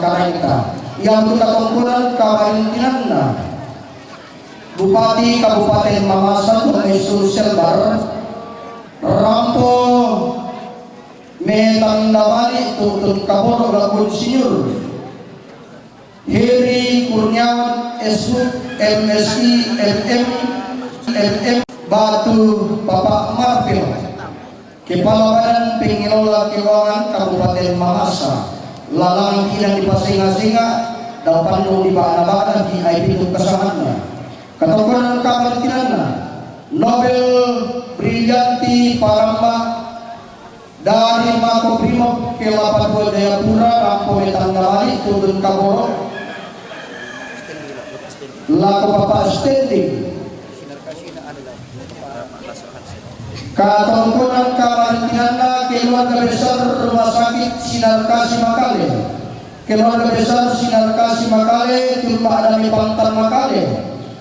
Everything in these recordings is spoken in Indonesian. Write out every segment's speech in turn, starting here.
makarangka yang tutatukunan kamarintinanna Bupati Kabupaten Mamasa Tunaisul Selbar Rampo Metandamani Tutut Kaboro Lakun Sinyur Heri Kurniawan SU MSI MM Batu Bapak Marfil Kepala Badan Pengelola Keuangan Kabupaten Mamasa lalang tidak dipasinga-singa dan pandu di bana-bana VIP itu kesahannya ketukuran kamartinana Nobel Brillianti Paramba dari Makobrimob ke-82 Jayapura Rampo Metandamani Tutut Kaboro laku Bapak Standing Ketukuran kamartinana keluarga besar Rumah Sakit Sinar Kasih Makale keluarga besar Sinar Kasih Makale Tumpah Adami Pantan Makale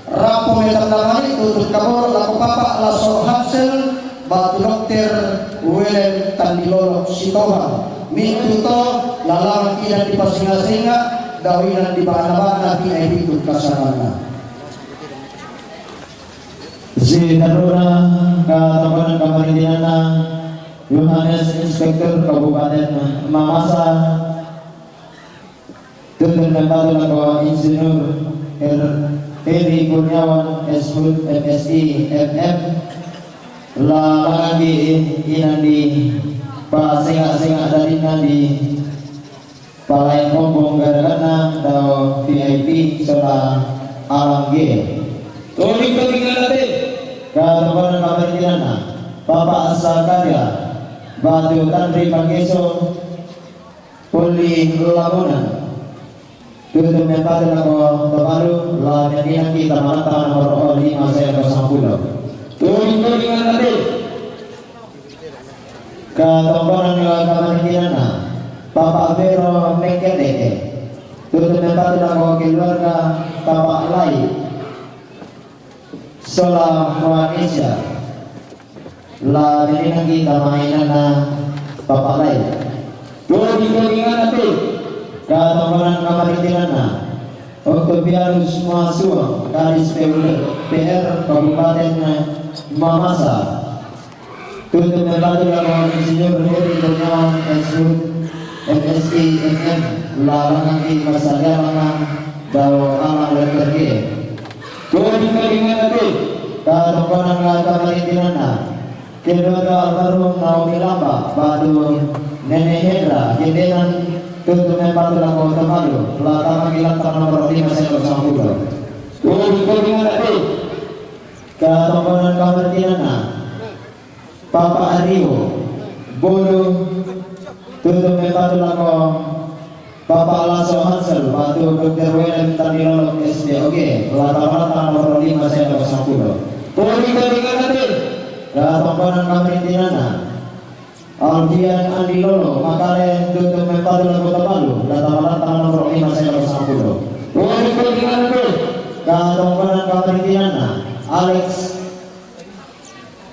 Rampo Metandamani Tutut Kaboro laku Bapak Laso Hansel Batu Dokter Welen Tandilolo Sitoha Mintuto lalang tidak dipasinga-singa dawinan di bana-bana VIP itu kasarana Zidarura Ketukuran Kamartinana Yohanes Inspektur Kabupaten Mamasa Tutut Membatu Laku Insinyur Heri Kurniawan SU MSI MM lalangan di inandi pasinga-singa dari nandi palain pompong gara-gara dao VIP sola alam G tuling-tuling nanti Ketukuran Kamartinana Bapak Sakarya Batu Tandri Pangeso Puli Lamunan Tutut Membatu Laku Tepalu lalan yang kita mantan nomor 5 saya bersambung tuling-tuling nanti Ketukuran Kamartinana Bapak Vero Meketeke Tutut Membatu Laku keluarga Bapak Lai Sola Malaysia la ini kita mainan Bapak Lai tuling-tuling nanti Ketukuran Kamartinana untuk biarus mahasiswa Kadis PR Kabupaten Mamasa Tutut Membatu Laku Insinyur Heri Kurniawan SU MSI MM lalangan di Masalah Dawo Alang Letter G tuling-tuling nanti Ketukuran Kamartinana keluarga almarhum Naomi Lamba Batu Nenek Hendra Jenderan Tutut Membatu Laku Tepalu latangan Gilantan nomor 5 saya bersambung tuling-tuling nanti Ketukuran Kamartinana Bapak Ario Bolu Tutut Membatu Laku Bapak Laso Hansel Batu Dr. Welen Tandilolo SDOG latangan nomor 5 saya bersambung tuling-tuling nanti Ketukuran Kamartinana Alfian Andilolo Makale Tutut Membatu Laku Tepalu latangan nomor 5 saya bersambung tuling-tuling nanti Ketukuran Kamartinana Alex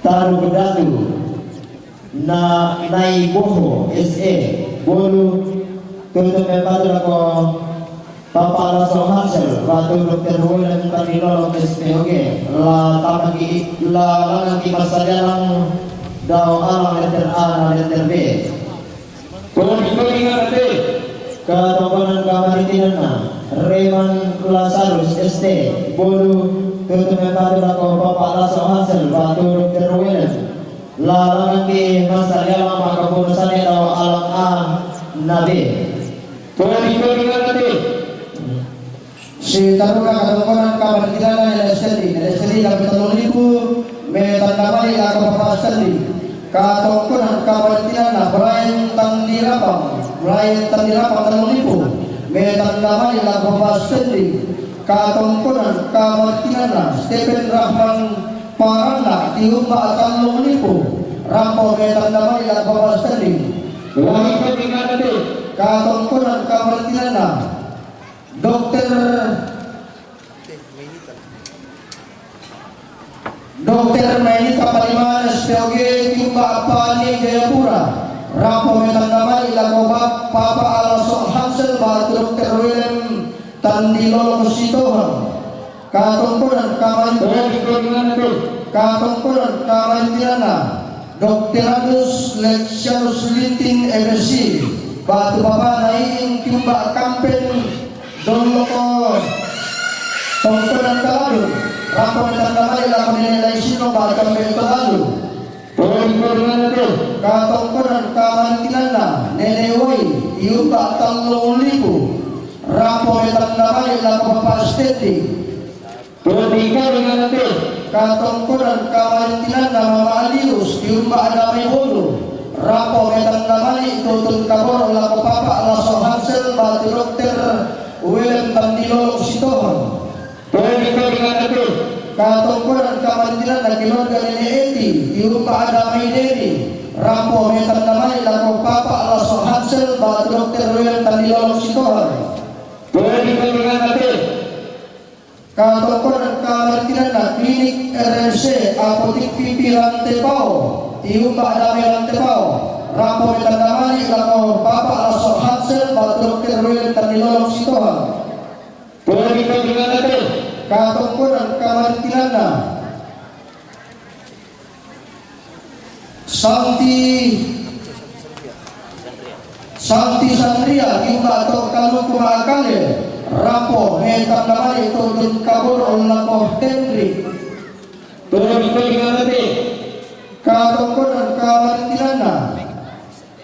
Taru Bedatu Naiboho SE Bolu Tutut Membatu Laku Bapak Laso Hansel Batu Dr. Welen Tandilolo SPOG lalangan di Masalah Daw Alang Letter A dan Letter B tuling-tuling nanti Ketukuran Kamartinana Reman Lazarus ST Bolu Tutut Membatu Laku Bapak Laso Hansel Batu Dr. Welen lalangan di Masalah Makabun Daw Alang A Nabi tuling-tuling nanti Si Taruna Ketukuran Kamartinana LSD dapat 3,000 Metandamani laku Bapak Standing Ketukuran Kamartinana Brian Tandirapang 3,000 Metandamani laku Bapak Standing Ketukuran Kamartinana Stephen Rahman Paranda Tiumba 3,000 Rampo Metandamani laku Bapak Standing tuling-tuling nanti Ketukuran Kamartinana Dokter Mainita Paliman SPOG Timba Apani Jayapura Rampo Metandamani laku Papa Alaso Hansel Batu Dokter Tandilolo Sitohang katungkulan kamantinana Dokteranus Lexianus Linting MSc Batu Bapa Naing Kimba Kampen Donloko Tongkulan Kalalu Rapor Tandamai Lakon Nilai Sino Batu Kampen Kalalu katungkulan kamantinana Nenewai Iuba Talong Libu Rapor Tandamai Lakon Bapa Steti katongkoran kamantinan na Mama Alius diumba adamay holo rapo metang namani tutun kabor la ko papa ala so Hansel bati Dr. Willem Tandilolo Sitohon katongkoran kamantinan na keluarga ni Eti diumba adamay Deni rapo metang namani la ko papa ala so Hansel bati Dr. Willem Tandilolo Sitohon katongkoran kamantinan na klinik RMC apotik pipi Rantepao tiumba dami Rantepao rapo metandamani lako papa aso Hansel batu Dr. Willem Tandilolo Sitohang katongkoran kamantinan na Santi Sandria tiumba atau kalu kumaakale rapo metang namanya tutun kabur olako Henry katongkoran kamantinana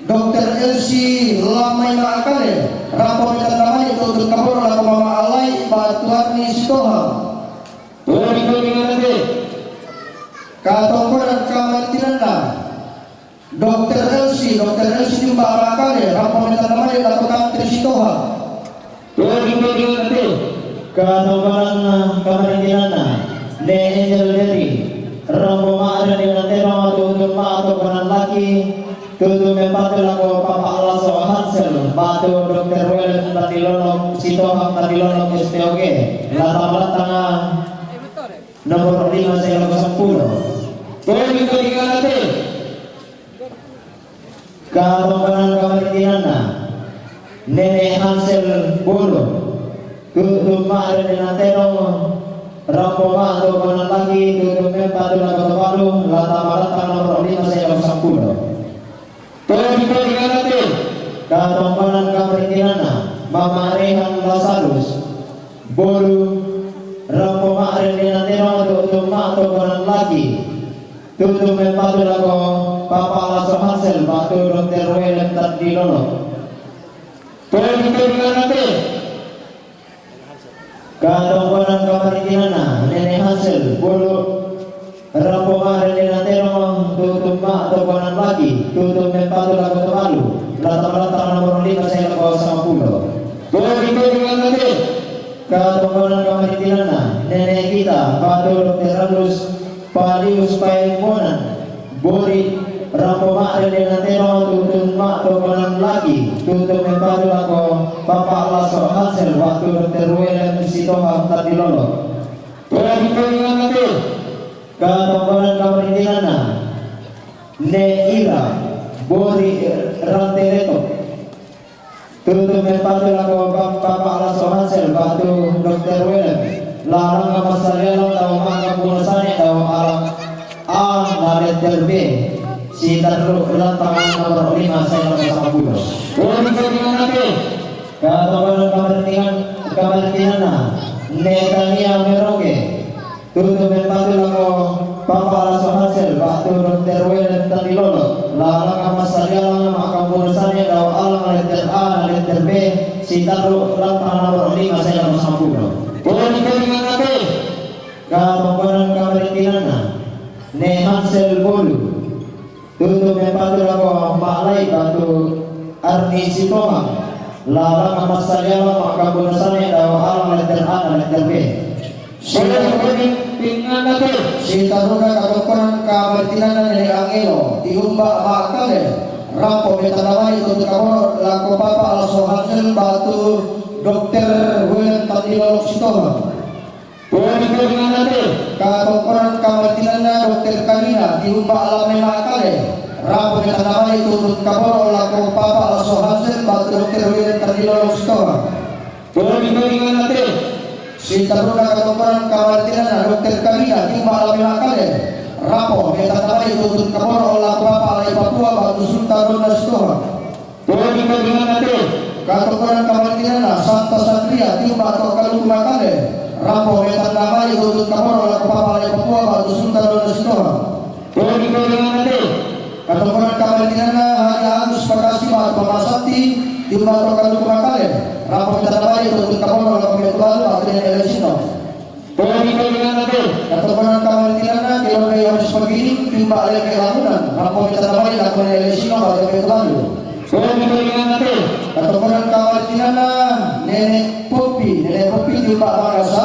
Dr. Elsie Lamay Maakale rapo metang namanya tutun kabur olako Mama Alay Batu Harni Sitohang katongkoran kamantinana Dr. Elsie Jumba Maakale rapo metang namanya olako Kantri Sitohang katongkoran kamantinana ne Angel Derry rambo maada di natero tutun maato kanan laki tutun mempatu lako papa alaso Hansel batu Dr. Willem Tandilolo Sitohang Tandilolo SPOG lata nomor 5 saya lagu 10 katongkoran kamantinana Nene Hansel Bolo tutun maada di natero rampo maato kanan laki tutun mempatu lako palu lata nomor 5 saya lagu 10 katongkoran kamantinana Mama Rehan Lazarus Bolu rampo maada di natero tutun maato kanan laki tutun mempatu lako papa alaso Hansel batu Dr. Willem Tandilolo katongkoran kamantinana Nene Hansel Bulu rampo maada di natero tutun maato kanan laki tutun mempatu lako palu lata nomor 5 saya lagu 10 katongkoran kamantinana Nene kita batu Dr. Randus Palius Paimonan Bori rampo maada di natero tutun maato kanan laki tutun mempatu lako papa alaso Hansel waktu Dr. Willem Sitohang Tandilolo katongkoran kamantinana Ne Ira Bori Rantereto tutun mempatu lako papa alaso Hansel waktu Dr. Willem larang amasalelo tau mangga bulasane tau alam nalet derbe si taruh lantangan nomor 5 saya lagu 10 katongkoran kamantinana Netania Meroge tutun mempatu lako papa alaso Hansel waktu Dr. Willem Tandilolo larang amasalelo mangga bulasane tau alam nalet derbe si taruh lantangan nomor 5 saya lagu 10 katongkoran kamantinana Ne Hansel Bolu tutun mempatu lako Malay batu Arni Sitohang larang amasalelo mangga bulasane tau alam nalet derbe si taruga katongkoran kamantinana Nene Angelo tiumba Maakale rapo metang namanya tutun kabur lako papa alaso Hansel batu Dr. Willem Tandilolo Sitohang katongkoran kamantinana Dr. Kanina diumba Alamay Maakale rapo metang namanya tutun kabur lako papa alaso Hansel batu Dr. Willem Tandilolo Sitohang Tulingan natin. Si Taruna Katuparan Kamaritinan Dr. Kalina Timba Alami Makale Rapo Metanamai Tutut Kamoro Olah Papa Alai Papua Batu Sultan Rona Stoha. Tulingan natin. Katuparan Kamaritinan Santa Satria Timba atau Kaluku Makale Rapo Metanamai Tutut Kamoro Olah Papa Alai Papua Batu Sultan Rona Stoha. Tulingan natin. Katuparan Kamaritinan Hari Agus Pakasima Pamasati Timba atau Kaluku Makale Rapo Metanamai Tutut Kamoro Olah Papa Alai Papua Elisino. Tulingan natin. Katuparan Kamaritinan Keluarga Yohanes Pagini Timba Alai Kelamunan Rapo Metanamai Lakon Elisino Batu Petulalu. Tulingan natin. Katuparan Kamaritinan Nenek Popi Timba Mangasa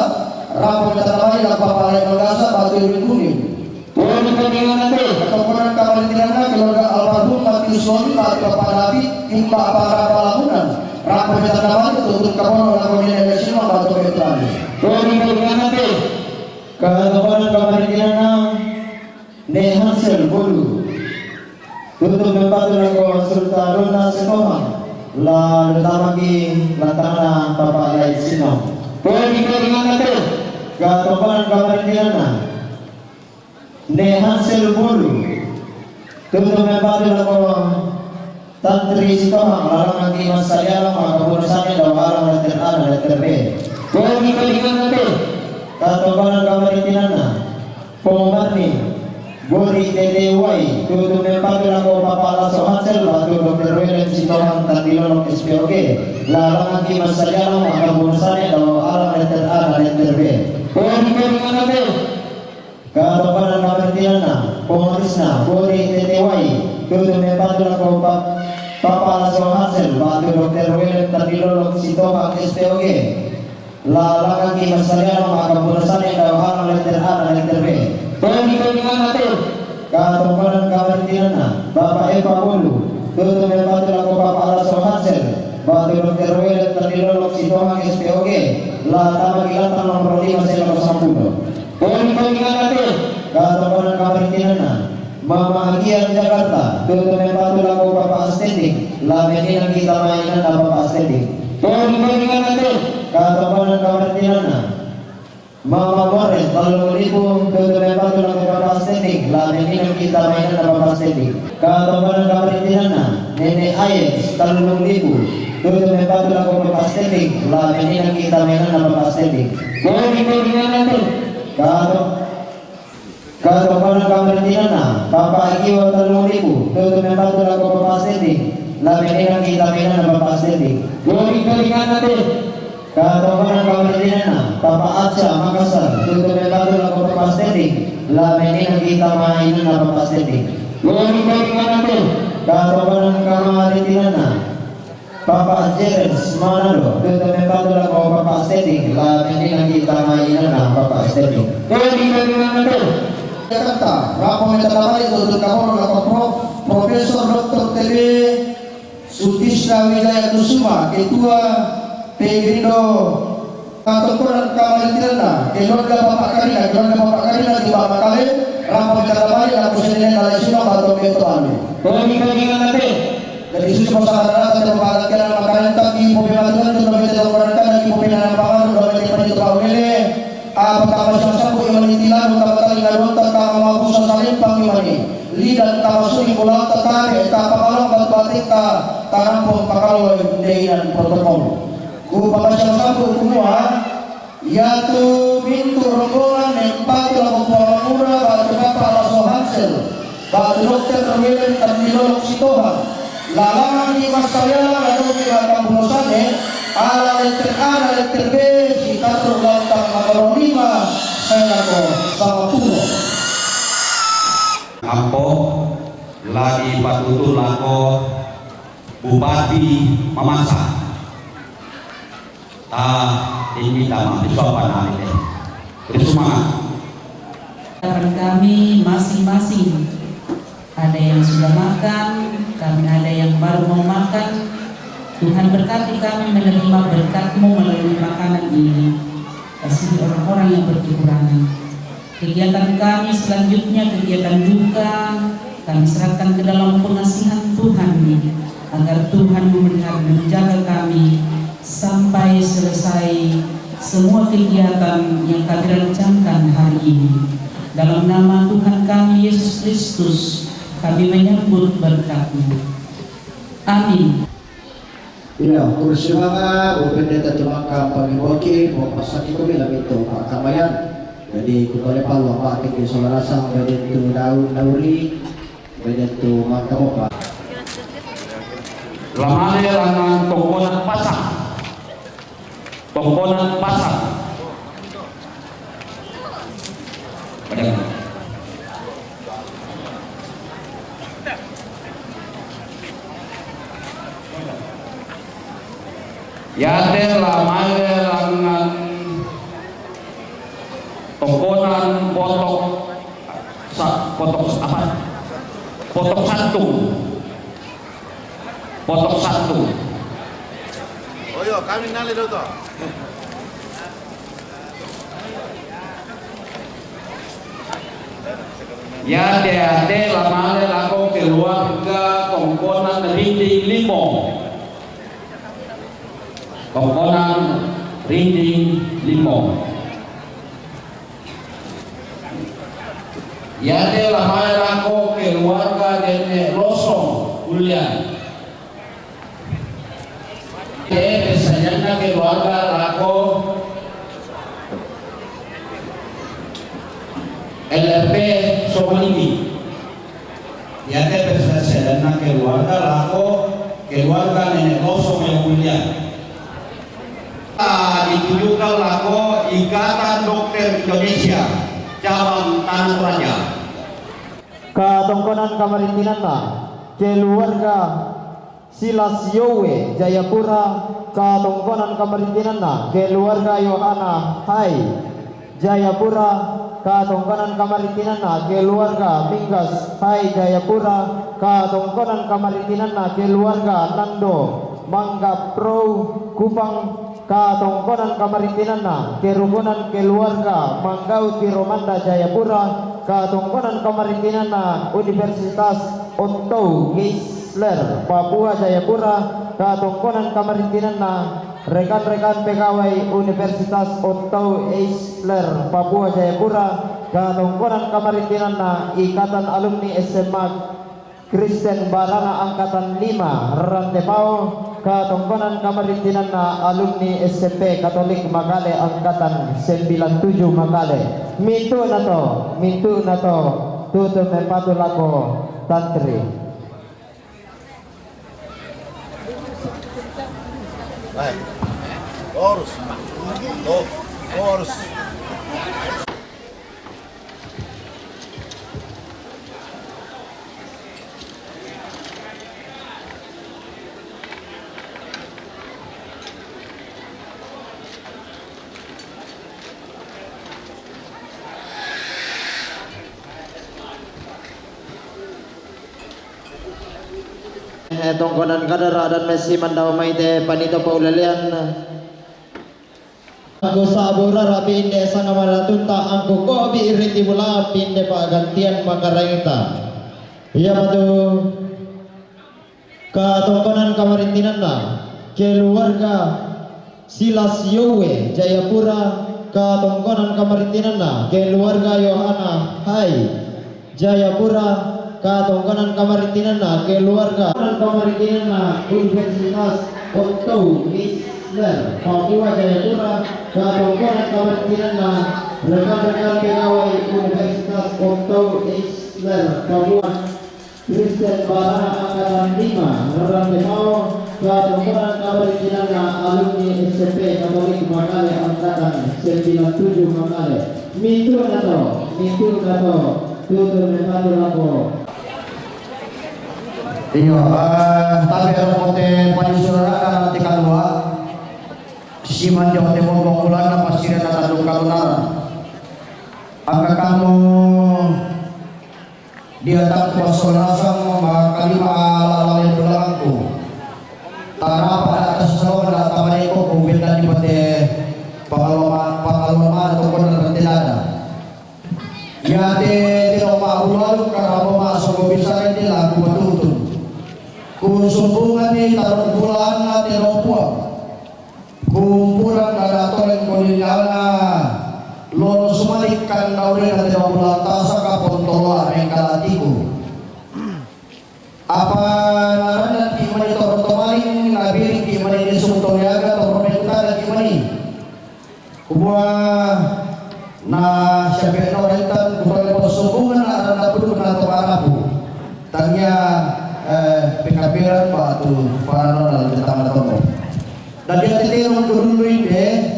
Rapo Metanamai Lakon Alai Mangasa Batu Kuning. Tulingan natin. Katuparan Kamaritinan Keluarga Almarhum Mati Suami Mati Bapak David Timba Para Palamunan Rapo Metanamai Tutut Kamoro Lakon Elisino Batu Petulalu. Tulingan natin. Katuparan Kamaritinan Ne Hansel Bolu Tutup membantu lagu Sultan Rona Setohang La Lutamaki Latana Papa Alai Sino. Tulingan natin. Katuparan Kamaritinan Ne Hansel Bolu Tutup membantu lagu Tantri Sitohang Larangan di masa yalang Makaburusannya dalam alam letter A dan letter B. Tulingan natin. Katuparan Kamaritinan Pembarni Gori TDY Tutup membantu lagu Papa Laso Hansel Batu Dr. Welen Sitohang Tandilolong SPOG Larangan di masa yalang Makaburusannya dalam alam letter A dan letter B. Tulingan natin. Katuparan Kamaritinan Pemorisna Gori TDY Tutup membantu lagu Papa Laso Hansel Batu Dr. Welen Tandilolong Sitohang SPOG Larangan di masa yalang Makaburusannya dalam alam letter A dan letter B. Tulingan natin. Katuparan Kamaritinan Bapak Eva Bolu Tutup membantu lagu Papa Laso Hansel Batu Dr. Welen Tandilolong Sitohang SPOG Latama Kilatan nomor 5 Sela 10. Tulingan natin. Katuparan Kamaritinan Mama Agian Jakarta Tutup membantu lagu Bapak Estetik Lameninan kita mainan dan Bapak Estetik. Tulingan natin. Katuparan Kamaritinan Mama Moret Balong Libu Tutup membantu lagu Bapak Estetik Lameninan kita mainan dan Bapak Estetik. Katuparan Kamaritinan Nenek Ayes Talulung Libu Tutup membantu lagu Bapak Estetik Lameninan kita mainan dan Bapak Estetik. Tulingan natin. Katuparan Kamaritinan Bapak Ikiwa Talulung Libu Tutup membantu lagu Bapak Estetik Lameninan kita mainan dan Bapak Estetik. Tulingan natin. Katuparan Kamaritinan Bapak Aca Makassar Tutup membantu lagu Bapak Estetik Lameninan kita mainan dan Bapak Estetik. Tulingan natin. Katuparan Kamaritinan Bapak Jerens Manado Tutup membantu lagu Bapak Estetik Lameninan kita mainan dan Bapak Estetik. Tulingan natin. Jakarta, Rapo Metanamai Tutut Kamoro Lakon Profesor Dr. TB Sutisna Wijaya Kusuma Ketua Pegrindo. Katuparan Kamaritinan Keluarga Bapak Karina di Bapak Makale Rapo Metanamai Laku Seninen Alaisino Batu Petulalu. Tulingan natin. Dari susu masyarakat dan pembagian makanan tapi pembantuan untuk memperolehkan lagi pembinaan pangan dan memperolehkan oleh pertama sasabu yang menitilan utama kali lalu tentang mampu sasalim pangimani lidan tamasuri pulau tertarik tak pakalong batik tak tarampung pakalong dengan protokol ku pembaca sasabu semua yaitu pintu rombongan yang batu laku pulau murah batu Bapak Laso Hansel batu Dr. Welen Tandilolong Sitohang lalangan di Masayala atau di Kampungosane ala letter A dan letter B si Katur Lantang Makalong 5 Senako sama Puno Ampo lagi patutur lako Bupati Mamasa tinggi tama disuapan hari ini terus semangat. Kami masing-masing ada yang sudah makan, kami ada yang baru mau makan. Tuhan berkati kami menerima berkat-Mu melalui makanan ini. Kasih orang-orang yang berkekurangan. Kegiatan kami selanjutnya kegiatan duka kami serahkan ke dalam pengasihan Tuhan agar Tuhan memelihara dan menjaga kami sampai selesai semua kegiatan yang kami rencanakan hari ini. Dalam nama Tuhan kami Yesus Kristus, kami menyambut berkat-Mu. Amin. Ya, kursimangan, upendeta tumangka pamiboki, pasaki ko bilang ito pakamayan. Jadi kutole palo patik di solarasang bedentu daun dauri, bedentu makamopa. Lamane langan tongkonan pasang. Tongkonan pasang. Padahal. Yate lamane langan tongkonan potok satu. Oh yo, kami nali dito. Ya de lamane lako keluarga tongkonan rinding limong. Tongkonan rinding limong. Ya de lamane lako keluarga dene losong Julian. Biasanya keluarga lako LRP Somalini. Ya biasanya keluarga lako keluarga nenek losong yang mulia. Ditujukan lako Ikatan Dokter Indonesia cabang Tanah Raja. Katongkonan Kamarintinan keluarga Silas Yowe Jayapura, Katongkonan Kamarintinan keluarga Yohana Hai Jayapura, Katongkonan Kamarintinan keluarga Minggas Hai Jayapura, Katongkonan Kamarintinan keluarga Nando Mangga Pro Kupang, Katongkonan Kamarintinan kerukunan keluarga Manggau Tiromanda Jayapura, Katongkonan Kamarintinan Universitas Otto Geisler Papua Jayapura, Katongkonan Kamarintinan rekan-rekan pegawai Universitas Otto Geisler Papua Jayapura, Katongkonan Kamarintinan Ikatan Alumni SMA Kristen Barana Angkatan 5 Rantepao, Katongkonan Kamarintinan alumni SMP Katolik Makale Angkatan 97 Makale. Mintu na to tutu mepatu lako tantri. Baik. Horus. Horus. Tongkonan kadara dan Messi mandau maite panito paulalian aku sabura rapi inde sana maratunta angku kobi iriti bula pinde pagantian makarengita iya matu Katongkonan Kamarintinan keluarga Silas Yowe Jayapura, Katongkonan Kamarintinan keluarga Yohana Hai Jayapura, Katongkonan Kamarintinan keluarga Kamarintinan Universitas Otto Geisler Papua Jayapura, Katongkonan Kamarintinan rekan-rekan pegawai Universitas Otto Geisler Papua Kristen Barana Angkatan 5 Rantepao, Katongkonan Kamarintinan alumni SMP Katolik Makale Angkatan 97 Makale. Mintu nato tutur nepatu lako. Iyo, tapi ada kote panisura nanti kalua, siman jauh temo bongkulan na pasiran na tadung kalunaran. Angka kamu dia tak kuasolasang kalima alalawin belangku. Tanah pada atas sawan na tamanay ko kumpil na di pati pangalaman atau konon tinada. Yate tidak maulal karena masuk bisa ini lagu betul. Kusumbungan ni taruh bulan na tiropuan. Kumpulan na dato paling kulinyana lolo sumalikan naure na tiba bulata sa kapontola ang kalatigo. Apa naranan ki mani tortomaling nabiri ki mani disumtoriaga toromenta ki mani. Kubua na siya no rentan kubua po subungan na arana puno na tomarapu. Tanya pekapiran pa tu paano na tama to. Dan dia titirong dulu ini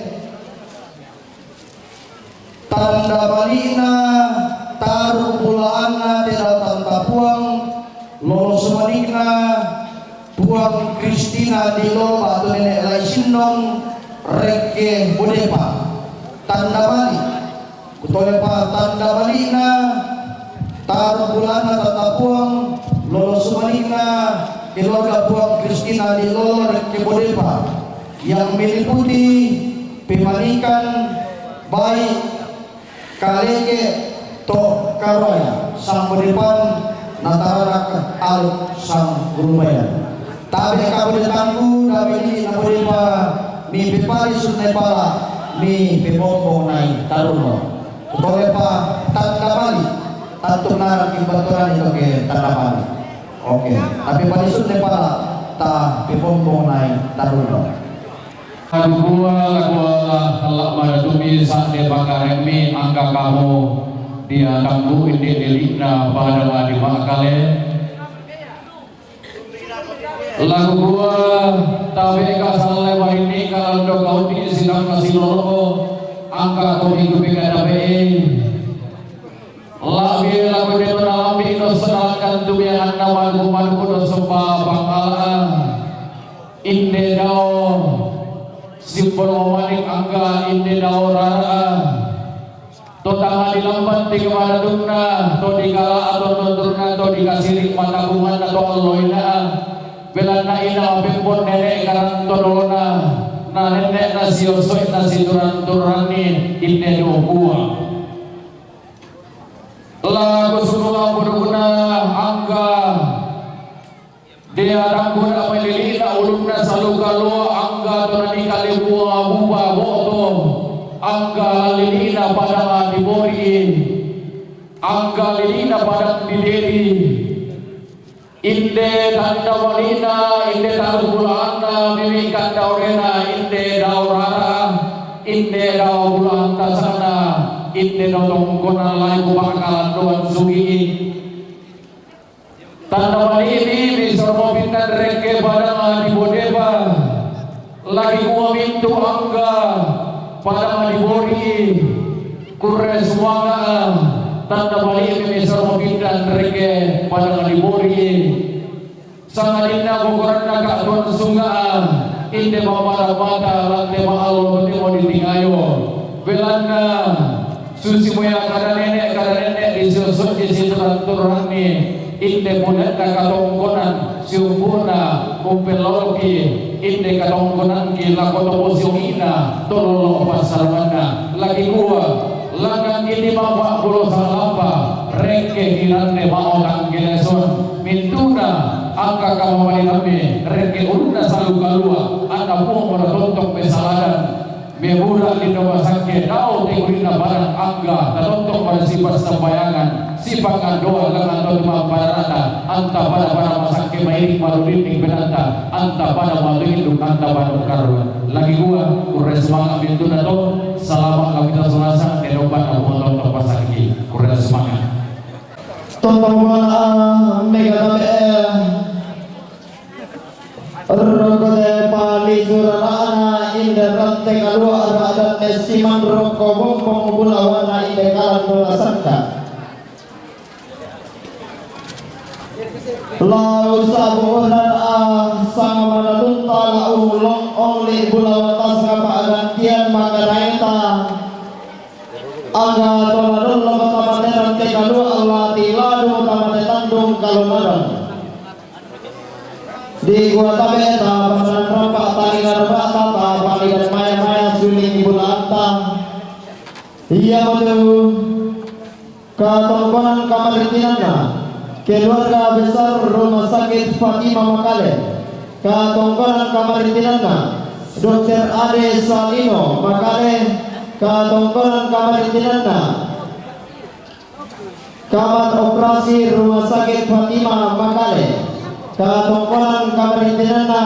tanda balina taruh bulana tidak tanda puang lolos malina puang Kristina di lomba atau nenek laisinong reke bodepa tanda bali kutolepa tanda balina taruh bulana tanda puang lolos malina keluarga puang Kristina di lomba reke bodepa yang meliputi pemanikan baik kalenge to karoya sang beripan nataranak aluk sang gurubayan tabi kabudetangku dabi ini naburipa mi pipari sunai pala mi pipompo nai taruno kutolepa tanda bali tantu narak imbaturan itu ke tanda bali oke tapi bali sunai pala ta pipompo nai taruno. Laguala Allah madumi sakde bakaremi angka kamu dia tanggu ini delikna pada wadi makale lagu gua tabe kasal lewa ini kalau do kau di sidang kasih lolo angka kau minggu pika tabe lagu lagu dia menalami no sedangkan tu yang anda malu malu no sempa bangala inde dao simbol manik angka inde daurara to tangan dilambat di kemana dungna to dikala atau nonturna to dikasirik mata bungan atau alloina belana ina pempon nenek karang to dolona na nenek na siosoi na situran-turani inde dokua lagu semua berguna angka dia rambut apa lilina ulumna salu kalua angga tonani kali buah boto angga lilina pada dibori angga lilina pada dideri inde tanda walina inde tarulana mimikan daurena inde daurara inde daurulan tasana inde nolong kona lai bakalan doan sugi tanda ini disormo pindah reke pada di bodeba lagi gua pintu angga pada di bori kurre suanga tanda ini disormo pindah reke pada di bori sangat indah bukuran nakak tuan sunga inde mamara mata lante maalo mau ditingayo belanda susi moya kada nenek di sosok di situ ranturani inde muda katongkonan siumpuna umpelologi inde katongkonan kila kotopo siungina tololo pasarwana lagi gua langang ini bapak pulau salapa reke hirande maolang gileson mintuna angka kamawali rame reke uruna salu kalua anda pun merontok pesaladan Memura di rumah sakit, tahu tinggalnya barang angga, teruntuk pada sifat sembayangan, sipakan doa lengan doa parata, anta pada masakit mairing maruding benanta, anta pada maluindung, anta pada karuan. Lagi gua, kures semangat pintu nato, selama kami terselasa, denobat aku menonton pasaki, kures semangat. Tonton mega Rokode pali surana inda rantai kalua adat mesiman roko bompong bulawana inda kalan dola sangka lau sabunan sang manadunta lau long onli bulawan tasga paagantian maka raita angga dola dola tamane rantai kalua Allah tiladu tamane tandung kalumaran di gua tabeta pasaran rampak talingan bata palingan maya suling bulanta iya betul ketongkonan kamaritinana keluarga besar rumah sakit Fatimah Makale ketongkonan kamaritinana Dr. Ade Salino Makale Katongkonan Kamarintinana Kamar Operasi Rumah Sakit Fatima Makale Katongkonan Kamarintinana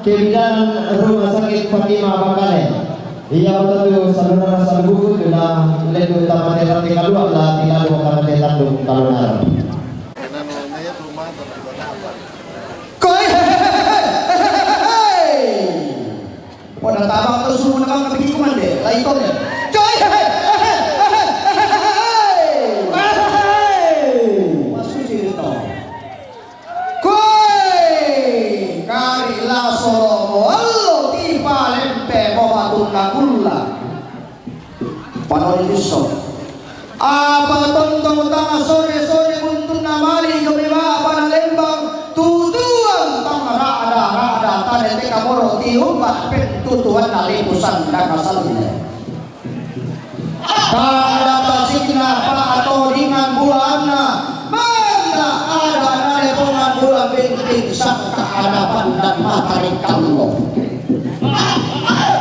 Kebidanan Rumah Sakit Fatima Makale. Iya betul saudara saudaraku sudah letu utama terang tinggal dua lah tinggal dua karena tandung kalau nar. Namanya rumah atau apa? Koi pada tabang terus suruh menang ke kuman deh, lain kau deh. Koi masuk sini toh. Koi karilah soromo allo tiba lempe bawa tunakulla. Panon Yusuf. Apa tonton tanga sore untuk namali jomima apa Lembang tutuan tanga rada tane teka moro tiumba pen tutuan nalipusan daka salune. Tanda pasikna pa atau dengan buana mana ada nale pongan bulan binting sang kehadapan dan matahari kallo.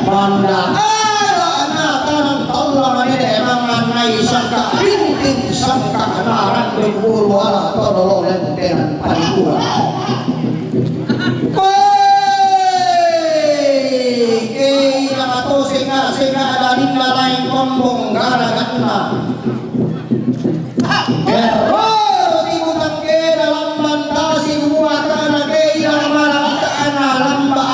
Mana sangka binting sangka naran berbulu ala tolong lentenan parikura. Kei atau singa dari lain kombong gara-gara. Error tibutan ke dalam mandasi buat karena kei dalam malam ke ana lamba.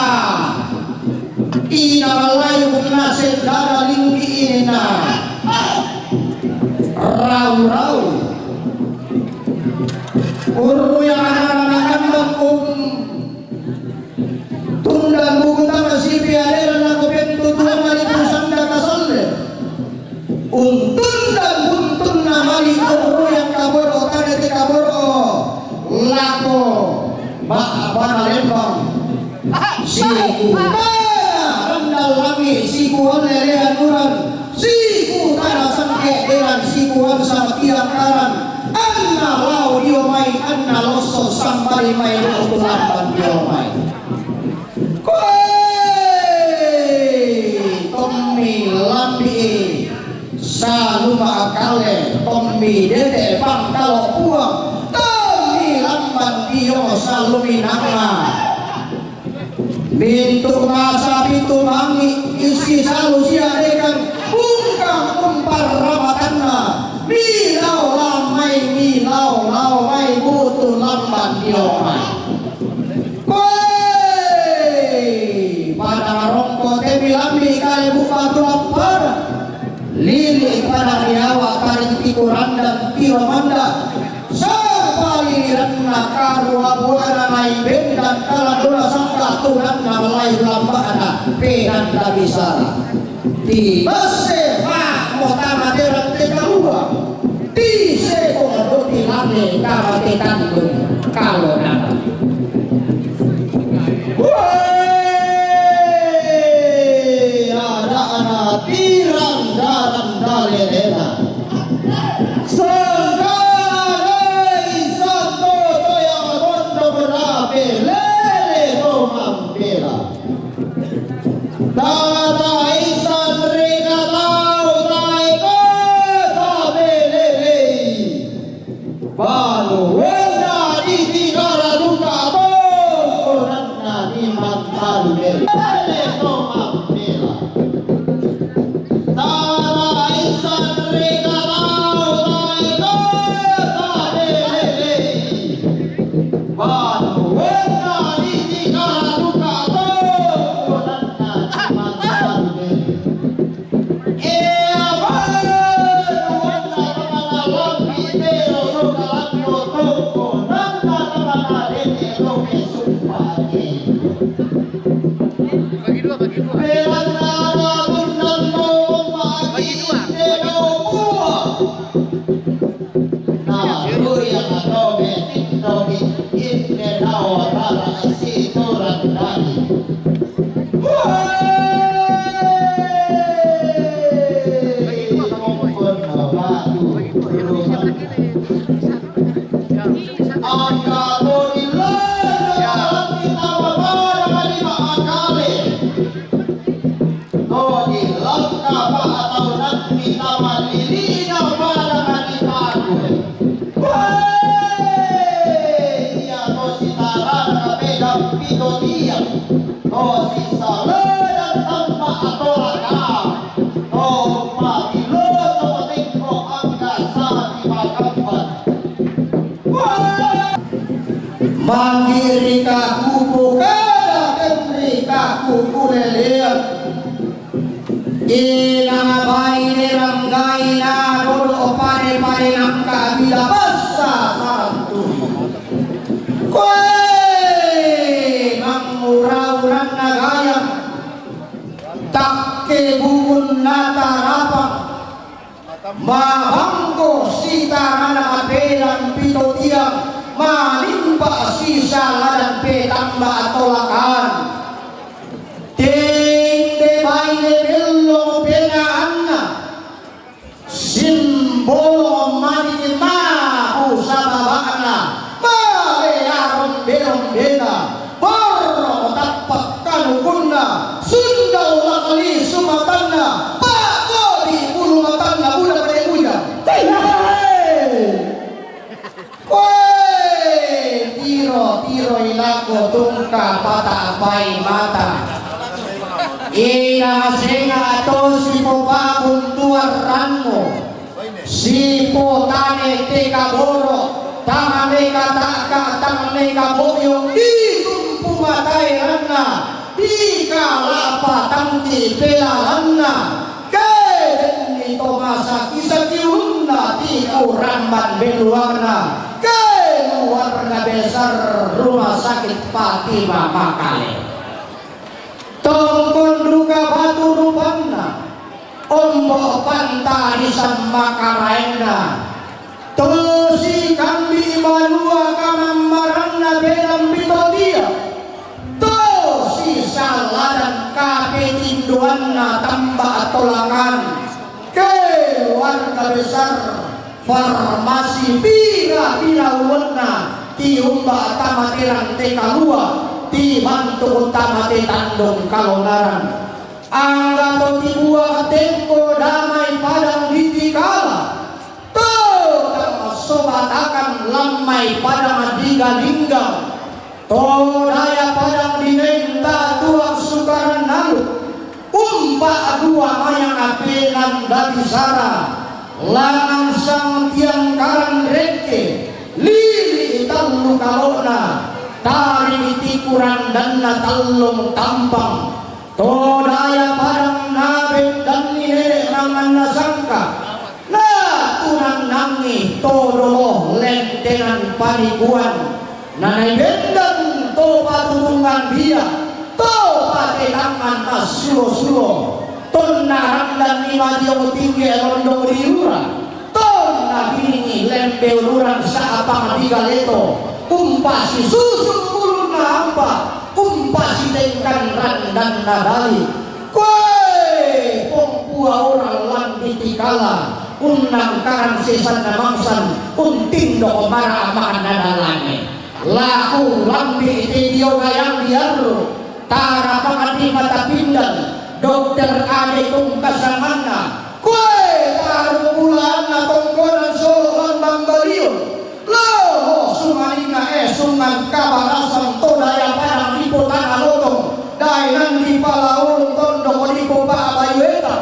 Ina layu nasib dada linggi ina. Rau uru yang anak-anak tunda buku tanah si biaderan aku bentuk dua mali perusahaan daka salde dan buntun namali uru yang kaboro tanda ti kaboro lako bana Lembang si randal lami si kuan lerehan uran siku tanah sangke eran sikuan sama tiang karan anna lau diomai anna loso sambari mai untuk lamban diomai Tommy lambi saluma kale Tommy dede bang kalau puang Tommy lamban dio salumi nama bintu masa bintu mangi isi salu siadekan ungkang umpar ramatanna milau lamai butuh lamban diomai pada rongko tebi lambi kali buka tulapar lili pada riawa tarik tikuran dan kiromanda sapali ranna karu abuana naik bendan kala dola sangka tuhan nalai lambana penanda bisara tiba sepa motama terang tekalua di sekolah roti lame kama tetanggun kalau nama ada anak tirang dalam dalerena segalai satu yang kondo berabe lele romampela tata isan reka tau taiko tabelele banu wenda di tigara duka boranna di mantalu lele romampela tata isan reka tau taiko bangka pa atau nanti taman lilinaw para manibago. Iya ko si Tara nakapedang pito niya. O si Saladan tamba ato raka. O pagiloso tingko ang kasama di makampan. Mandiri kaku kada kemri kaku lelean ina baine ranggaina dodo pare pare nangka bila basa sarantu koe mangurauran nagaya takke bukun nata rapa mabangko sitarana apelan pito tiang malimpa sisa ladan petang baatolakan tende baine bello penaanna simbolo manini mahu sababana mare aron belong bena borro tapak kanukunna sundau lakali sumatanna pakoli bulu matanna bulan pada uja tiro ilako tungka pata pai mata ina senga to sipo babun tuar ranmo sipo tane teka boro tangane kataka tangane kaboyo di tumpu matai ranna di kalapa tangki pelalanna keden ni to masa kisah kiunna di uramban beluarna warga besar rumah sakit Fatima Makale tongkon duka batu rupanna ombo pantarisan makaraena tosi kambi malua kamamaranna belam bitodia tosi saladan kape tinduanna tambah tolakan ke warga besar farmasi pira warna ti umba tamatirang te kalua ti bantu tamate tandong kalonaran angga to ti buah tempo damai padang ditikala to sobatakan lamai padang adiga-lingga to daya padang dinenta tuang sukaran nalu umba dua mayang apelan dari sara langan sang tiang karan reke lili tallu kalona tari tikuran dan tallung tampang todaya padang nabe dan nile nangan nasangka na tunang nangi todolo lentenan paniguan nanay bendang to patulungan dia to pate tangan mas sulo-sulo ton narandan ni madyo tinggi rondo riura ton nabini lembe uluran sa apang digaleto umpasi susung ulun na hampa umpasi tengkan randan nadali kue pongpua orang lambi tikala unang karan sesan na mangsan untindo para amakan nadalane laku lambi itidio gayang diarro tara pangati mata pindan dokter ade tungkasamana kue taruh bulan na tongkonan soloan bangbalio loho sumalina sungan kabarasam toda yang padang lipo tanah lotong dainan di palaulung tondo lipo pa abayueta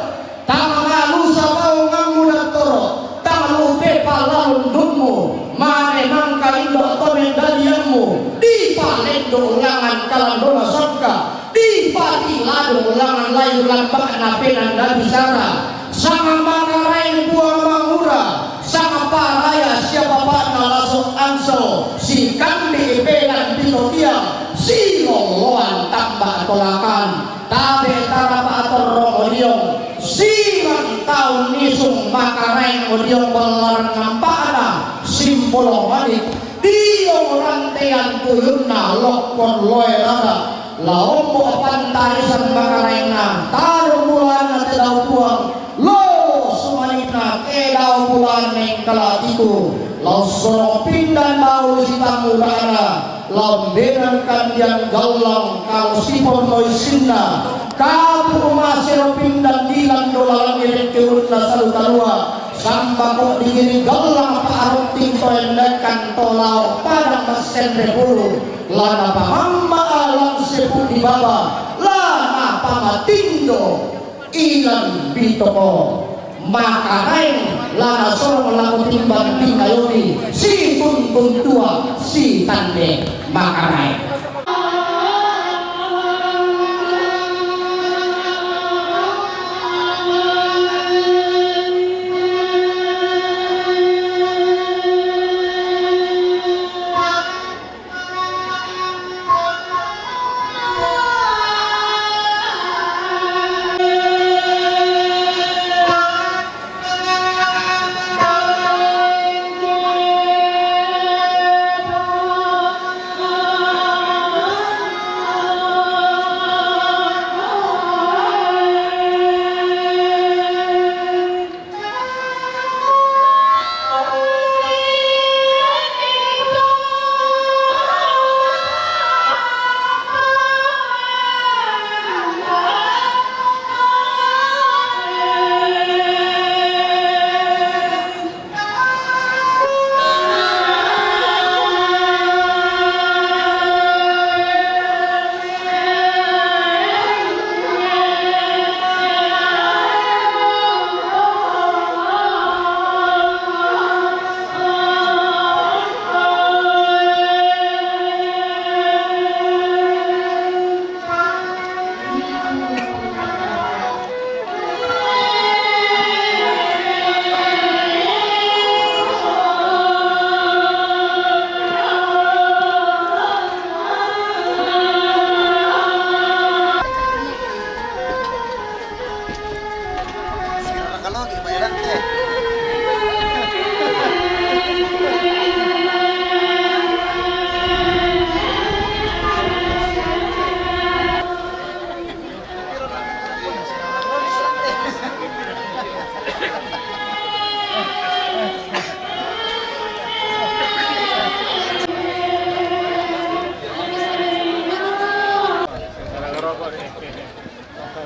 tamalu sabau ngamudat toro tamalu tepa lalun dummu mane mangka indo tomen daliamu di palendo ulangan kalandona sangka di pati lado ulangan layu lambak napenan dan bicara sama mangarain buang mangura sama paraya siapa pana lasuk anso si kambi pelan pitotiang si loloan tambah tolakan tabe tarapa ator rongodiong si mantau nisung makarain odiong belarang ngampana simbolo manik diong rantean tuyunna lokon loe rara laombo pantarisan makaraina taruh bulan na tedau puang lo sumanina kedau bulan neng kalatiku lo sono pindan bau si tamurana lambenan kandian galang kalau si pornoy sinna kapu masero pindan dilan Sambako digiri galang paarunting toendekan tolau padang mesen repulu lana pamamba alam sepu di baba lana pamatindo ilan bitoko makahain lana sorong laku timbang tingayoni si tuntun tua si tande makahain. Kalau dibayaran teh.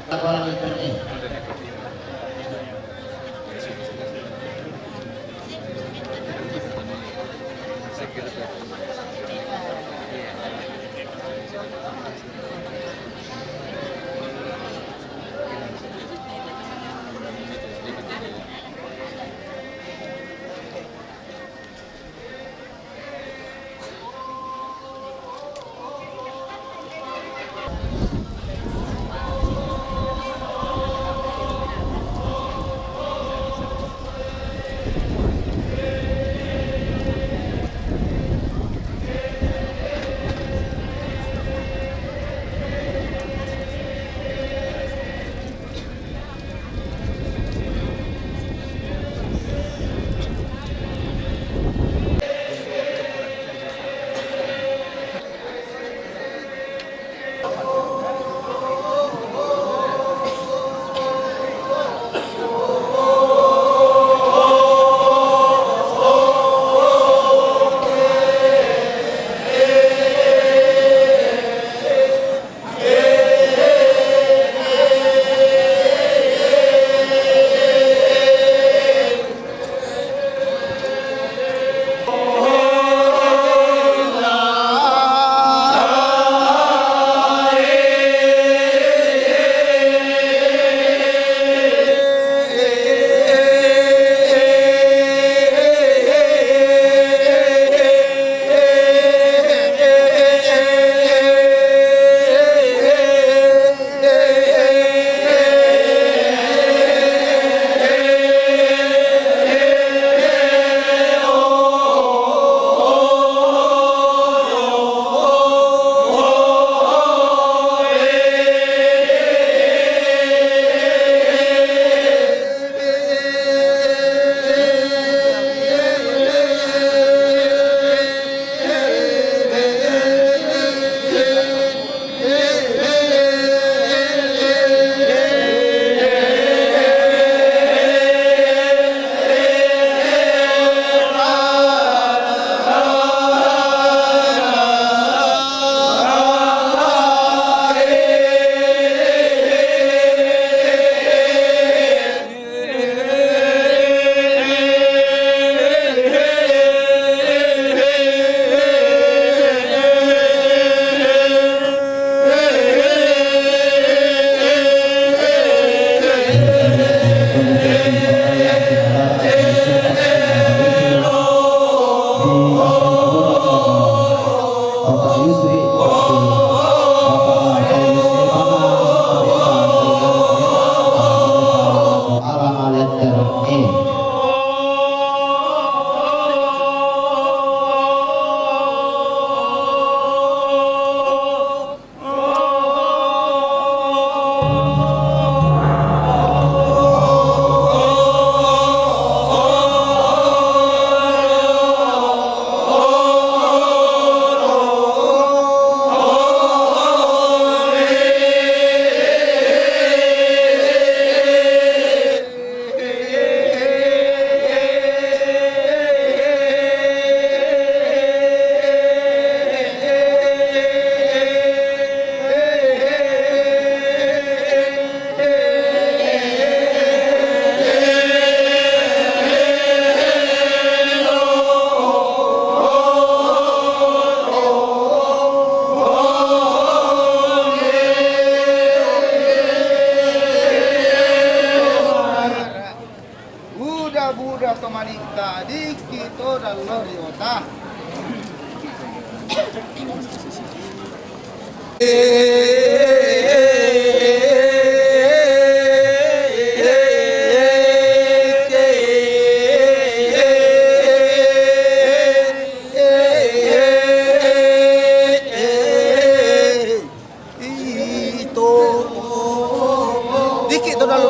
Laporan internet. Buddha Tomanika di Kito dan Loriota. Dikit tu dah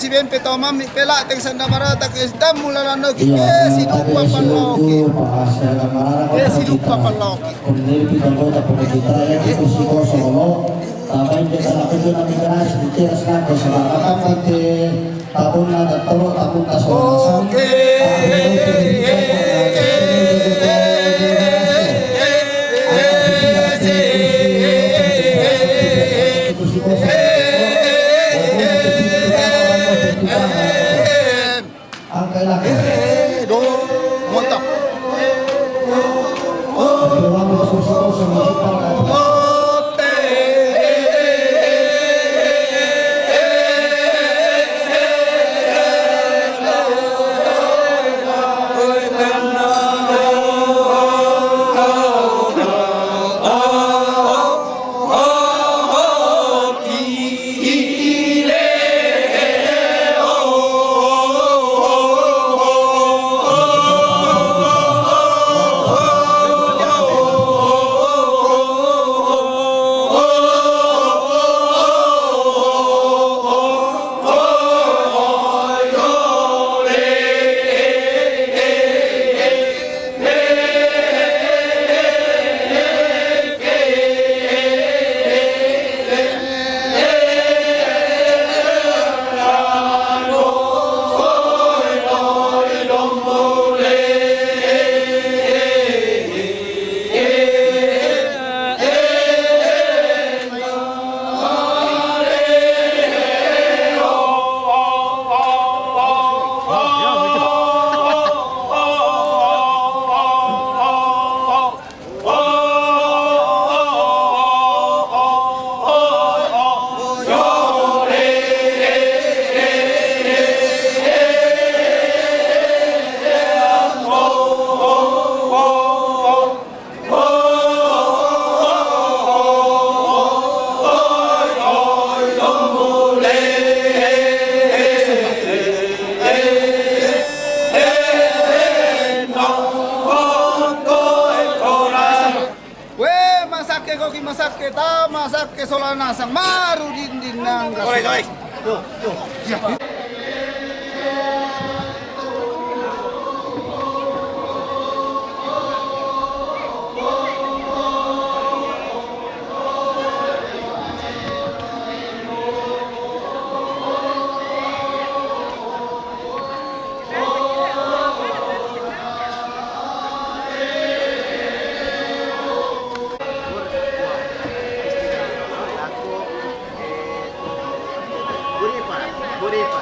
si Bempe tau mami pelak teng sanda marata ke dam mulana no ki si dupa paloki si dupa paloki Kemudian kita kota pendidikan yang itu si Solo, tapi kita nak itu nanti keras bicara sekarang ke sekarang nanti tahun ada tahun kasoran. Angkai lagi. Mantap. Masake solana sang maru dinding nang. Oi. Yo. Buripa.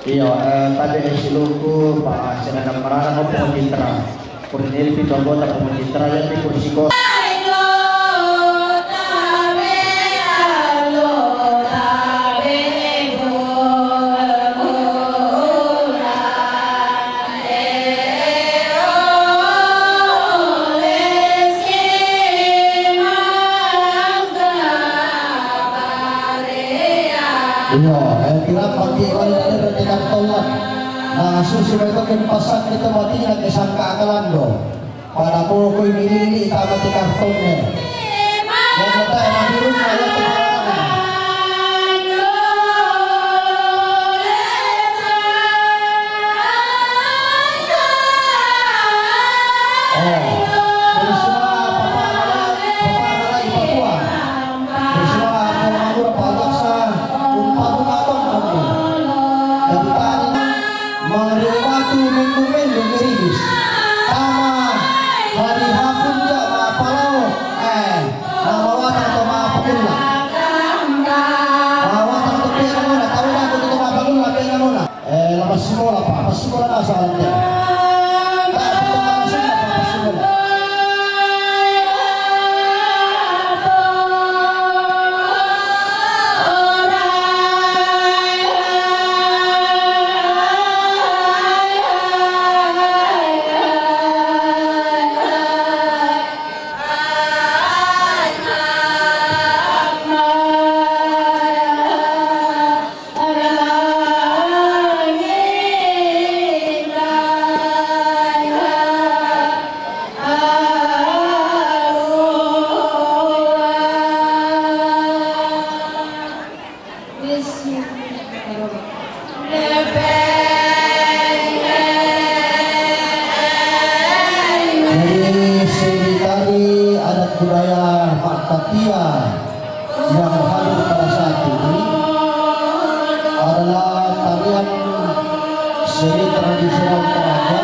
Iya, tadi siluku Pak Senadang Marana mau pemujitra. Kurni itu anggota pemujitra yang di kursi kos. Iya, kira pagi wali ada dengan tolak. Nah, susu itu kan pasang kita mati nak disangka akalan do. Pada puluh koi ini kita mati kartonnya. Yang kata emang di rumah ya kemarin. Oh, bersama papa adalah ibu tua. Bersama aku pajak sa umpat atau nanti. Jadi tadi mengripatu minggu geris. Sama hari hapun ja mapalau nama watang atau mapakula. Watang atau pera muna. Tahu na ako dito mapakula pera muna. Lapas simula pa. Pasimula na sa atin. Dari seni tari adat budaya Pak Katia yang hadir pada saat ini adalah tarian seni tradisional Toraja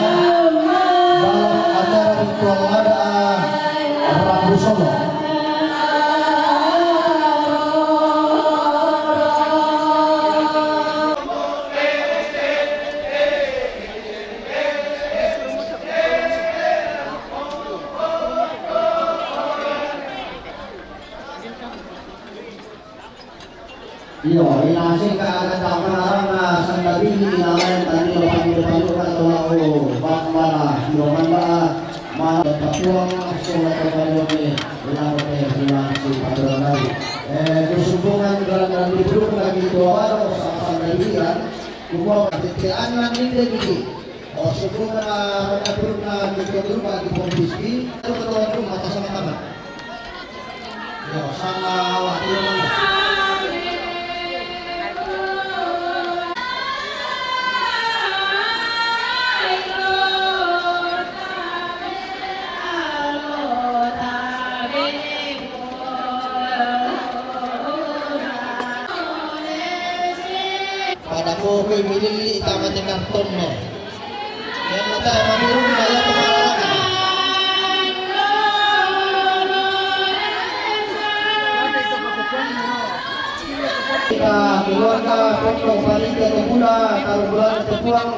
dalam acara ritual adat Rabu Solo. Iyo, inasing keadaan penarang sandali inalan tadi palu atau bakmala, domanda, mana Papua surat terbaru bilang inasing padronai. Kesumbungan dalam hidup lagi doa sandali kan, kumau ketiaan ini lagi. Oh, sebelum menaburkan di bagi kondisi, itu ketua rumah atas sama-sama. Yo, sama wakil mana? Pada ko ko'y milili tama din ng tono. Yan na tayo, mamirong na yan tumarang. Kita keluarga, pokok, pariga, tegula, kalau bulan tepuang,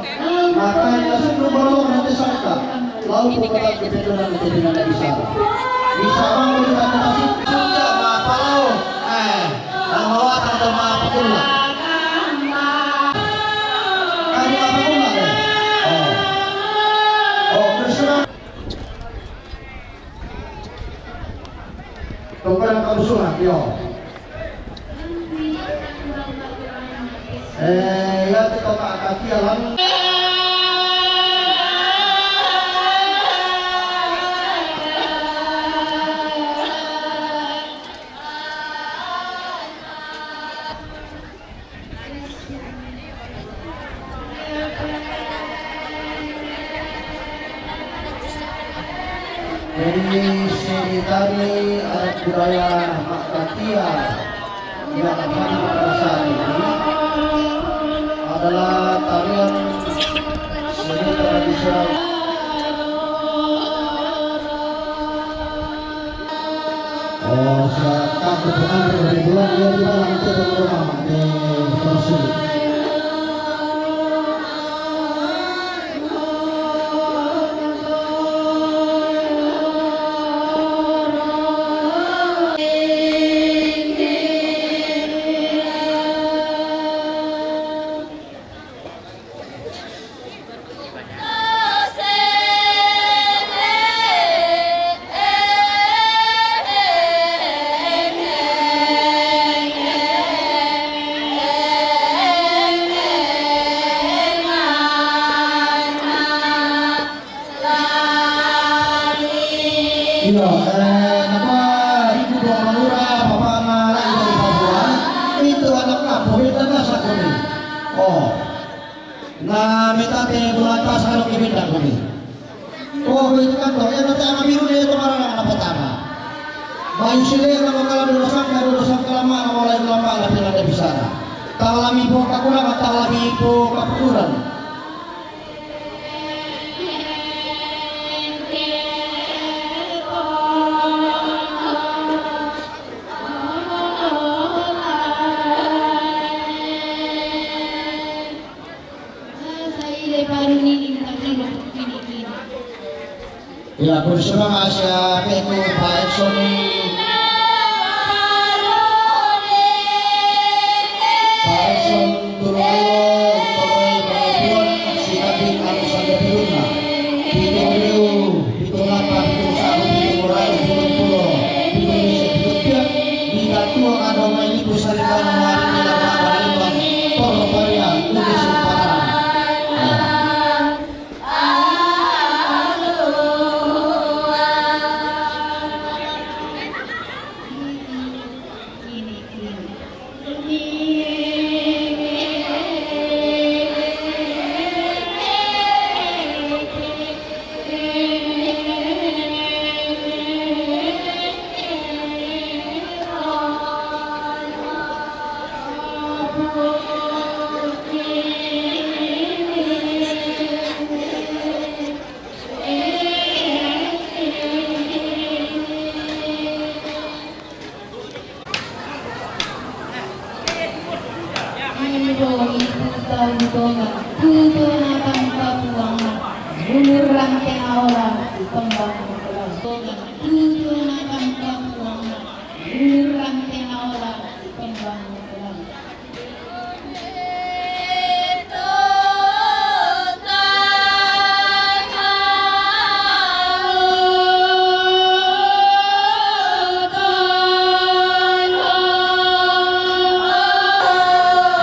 makanya sebelum balong nanti sangka, lalu pokoknya kebetulan menjadi nada bisa. Bisa bangun kita kasih juga, mapalau, nama watang atau mapakula. Kepada kausulan, yo. Ya kita kaki alam. Dari seni tari adat budaya Makatia yang hadir pada saat ini adalah tarian seni tradisional. Oh, sekarang berbulan dia di dalam rumah di Persi. Iya, nama ibu dua Manura, bapak anak lagi dari Papua. Itu anak kamu, itu nasa kuni. Oh, nah minta teh bulan pas kalau kibinda kuni. Oh, itu kan toh, ya nanti anak biru dia kemarin anak pertama. Bayu sile kalau dosa kelama, mulai kelama tapi ada bisa. Tahu lami ibu kakurang, tahu lami ibu kakuran. Ya, bersama Mas ya, Peku, Pak Edson. Pak Edson, Turoyo, Tokoy, Bantuan, si Kadin, Anusan de Piluna. Pitu Riu, Pitu Lapa, Pitu Sabu, Pitu Murayu, Pitu Pulo, Pitu Indonesia, Pitu Piak. Hingga tua adoma ini pusarikan kemarin di Lapa Balimbang, Toro Baria, Indonesia Paran.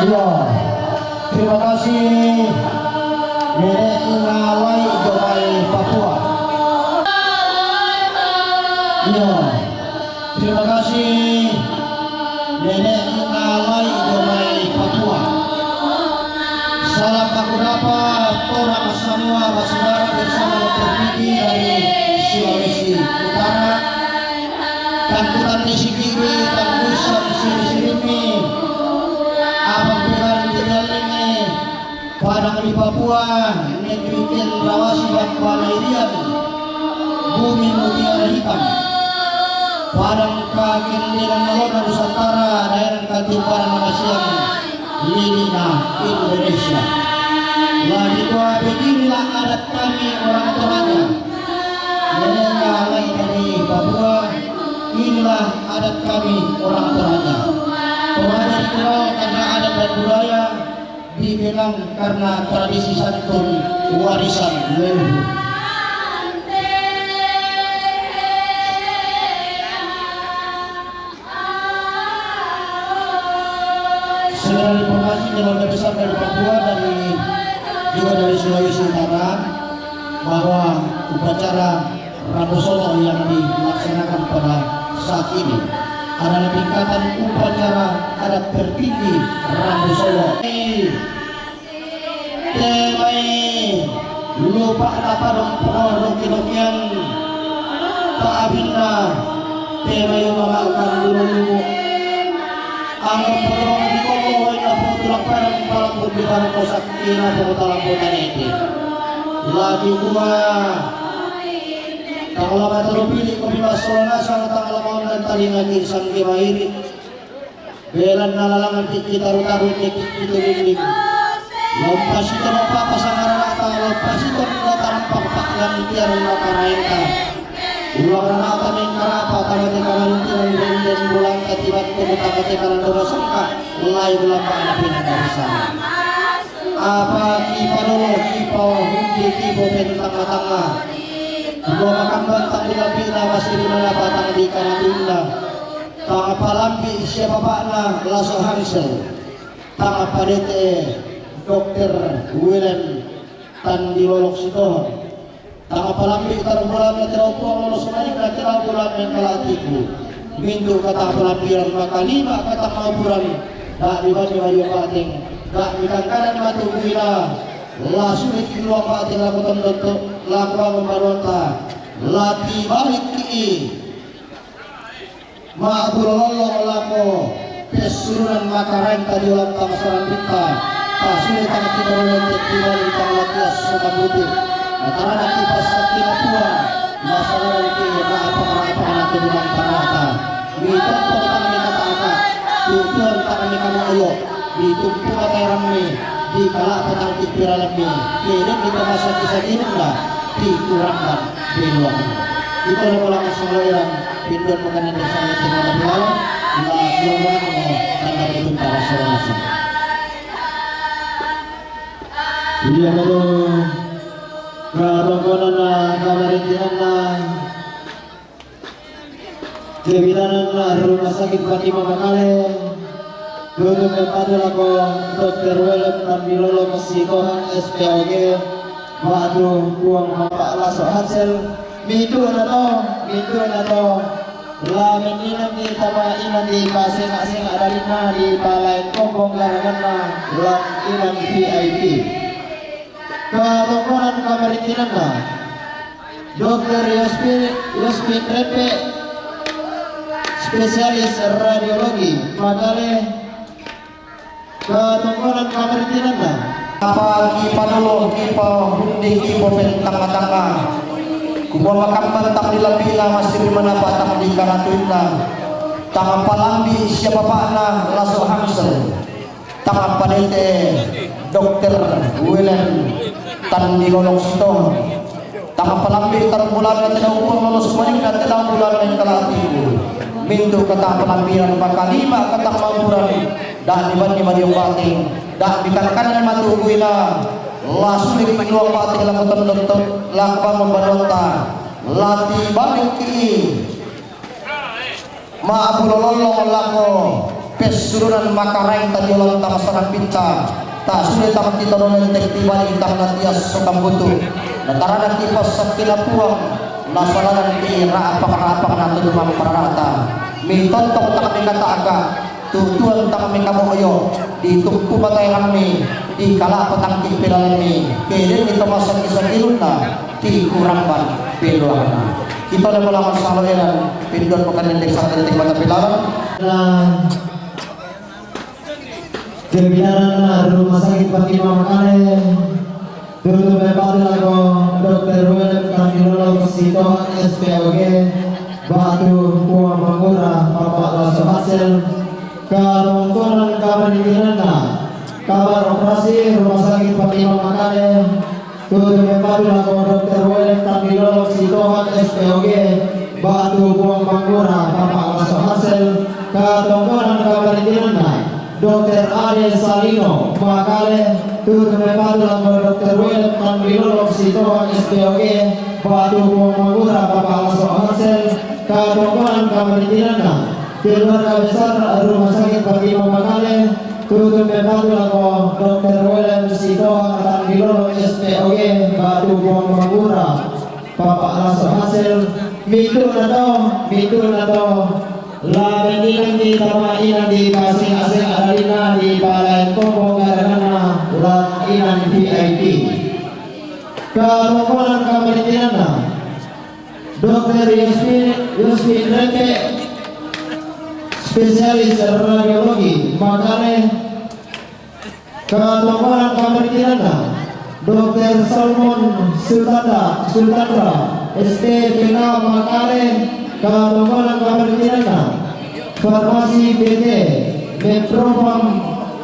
Iya, terima kasih Nenek Ngawai Jomai Papua. Iya, terima kasih Nenek Ngawai Jomai Papua. Salam bakunapa orang semua saudara bersama Dr. Vicky dari Sulawesi Utara. Kanturan di Sikiri, Kantusan Sini-Sirimi. Abang Biran di Dalingi, Padang di Papua, Negeri Rawasi dan Kualairian, Bumi Mutiara Hitam, Padang Kakindiran Melona Nusantara, daerah Katimparan Mangasiang, Lilina, Indonesia. Lagi doa beginilah adat kami orang Toraja, Neneknya lain dari Papua, inilah adat kami orang Toraja. Toraja dikenal karena adat dan budaya, dikenal karena tradisi santun warisan leluhur. Segala informasi keluarga besar dari Papua juga dari Sulawesi Utara bahwa upacara Rabu Solo yang dilaksanakan pada saat ini adalah tingkatan upacara adat tertinggi Rabu Solo. Temai lupa apa dong roki-rokian tak abinda temai memakan dulu anggap perong di Kongo yang putulang parang palang berbicara kosak kira pemutalang kota ini lagi gua kalau matero pilih kumila solana sang tangalaman dan talingani sang kimairi belan nalalangan kita taru-taru itu lingling lompas itu lupa pasangan rata lompas itu datang pak yang tiar nakarainka ulang rata yang karapa tamate kalantiran dan bulan katibat kemutamate kalandora sangka mulai bulan panapin dari sana apa kipa dulu kipa hundi kipa tengah-tengah dua makam bantang di lapina masih di mana batang di kanabinda tang palambi siapa bakna laso Hansel tang padete Dr. Willem Tan Diwolok Sitohon Tama palambi tarbulan na tinaupo lolos manik na tinaupulan ng kalatiku. Minto kata palambiran makalima kata kaupuran. Da di bawah yung ating da mikangkanan matugila. La sulit iluang ating lakukan untuk lakukan membaronta. Lati balik ki. Maabulolong lako. Pesurunan makaran tadi ulang tamasaran kita. Sulit ang tinulong tektiwan ng panglapias sa mabuti. Natara na kipas at kinapuan. Masaran ki maapang-apang natin ng panata. Mitong po kami kataaka. Tutuan ta kami kamayo. Mitumpo ka tayo rami. Di kalapat ang tikpiralang mi. Kailan di ka masang isa inom na. Di kurangkan. Biluang na. Ito na wala ka sa malayan. Pindon mo ka na sa ating mga nabiyawan. Biluang mo. Tanda itong para sa rasa. Jadi ako to katungkulan na kamarintinan na kebitanan na rumah sakit Fatima Makale. Duduk mempadul ako Dr. Willem Pandilolo Masikohan SPOG Waduh kuang Bapak Laso Hansel. Mintu na to lamin inan di tamainan di pasing-asing adalin na di palain kongkong larangan na lang inan VIP. Katungkulan kamarintinan na Dr. Yospin Repe spesialis radiologi Makale. Katungkulan kamarintinan na Apa kipanulo kipa hundi kipo pentang-tanga. Kumwa makamban tak dilabina masih dimana batang di karatuina. Tangan palambi siapa pakna laso Hamsel. Tangan panete Dr. Willem Tandilolong Stone. Tangan palambi tarbulan na tinaupuan lolos maning na tinaupulan ng kalatiku. Minto kata pelampiran makalima kata mampuran. Dan diban yung bating. Dan dikankanan matugui na. Langsung di luang bating lakukan untuk lakukan membaronta. Lati balik ki. Maabulolong lako. Pesurunan makarai tadi ulang tamasaran pinta. Tak sulit tamat kita dengan tektiban intang natias sokam butuh. Natara nanti pas sakila puang. Nasalah nanti raapang-raapang nato dumang pararata. Mintontong tak kami kata agak. Tutuan tak kami kamu oyo. Ditumpu batay kami. Di kala patang kipilan kami. Kailan ito masak isa kiluna. Di kurangkan piluang na. Kita na malamang sa halayan. Pindon mo kaninding sa kaninding matapilaran. Kebitaran na rumah sakit Fatima Makale. Duduk mempadul ako Dr. Willem Tandilolo Masikohan SPOG Batu Kuang Mangura Bapak Laso Hansel. Katungkulan kamarintinan na kabar operasi rumah sakit Fatima Makale. Duduk mempadul ako Dr. Willem Tandilolo Masikohan SPOG Batu Kuang Mangura Bapak Laso Hansel. Katungkulan kamarintinan na Dr. Ariel Salino Makale. Turut membantu laporan Dr. Willem Tandilolo Masikohan SPOG Batu Kuang Mangura Bapak Laso Hansel. Katungkulan kamarintinan na keluarga besar rumah sakit Fatima Makale. Turut membantu laporan Dr. Willem Masikohan Tandilolo SPOG Batu Kuang Mangura Bapak Laso Hansel. Mintu na to laban di tamainan di pasing-asing adalina di palain kongkong karana ulang inan VIP. Katungkulan kamarintinan na Dr. Yospin Repe spesialis radiologi Makale. Katungkulan kamarintinan na Dr. Salmon Sultandra STPK Makale. Katungkulan kamarintinan na Farmasi PT Metropam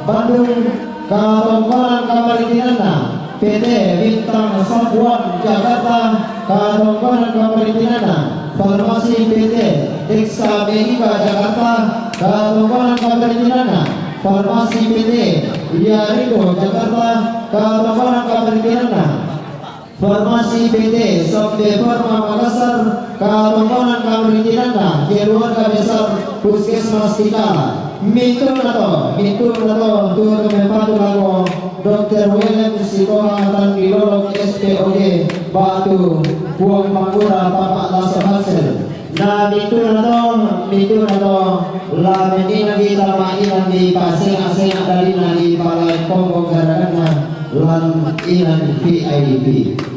Bandung. Katungkulan kamarintinan na PT Bintang Sapuan Jakarta. Katungkulan kamarintinan na Farmasi PT Deksa Medika Jakarta. Katungkulan kamarintinan na Farmasi PT Yarido Jakarta. Katungkulan kamarintinan na Farmasi PT Somde Farma Makassar. Katungkulan kamarintinan na keluarga besar Puskesmas Tikala. Mito na to, tuwa kami patulago, Dr. William Sikoha Tangilolog SPOD, Batu, Buang Makura, Papa Lasa Hansel. Na mito na to, lamin inang mainang di pasing-asing dari nadi palay Kongo Garagana, lan inang PIDP.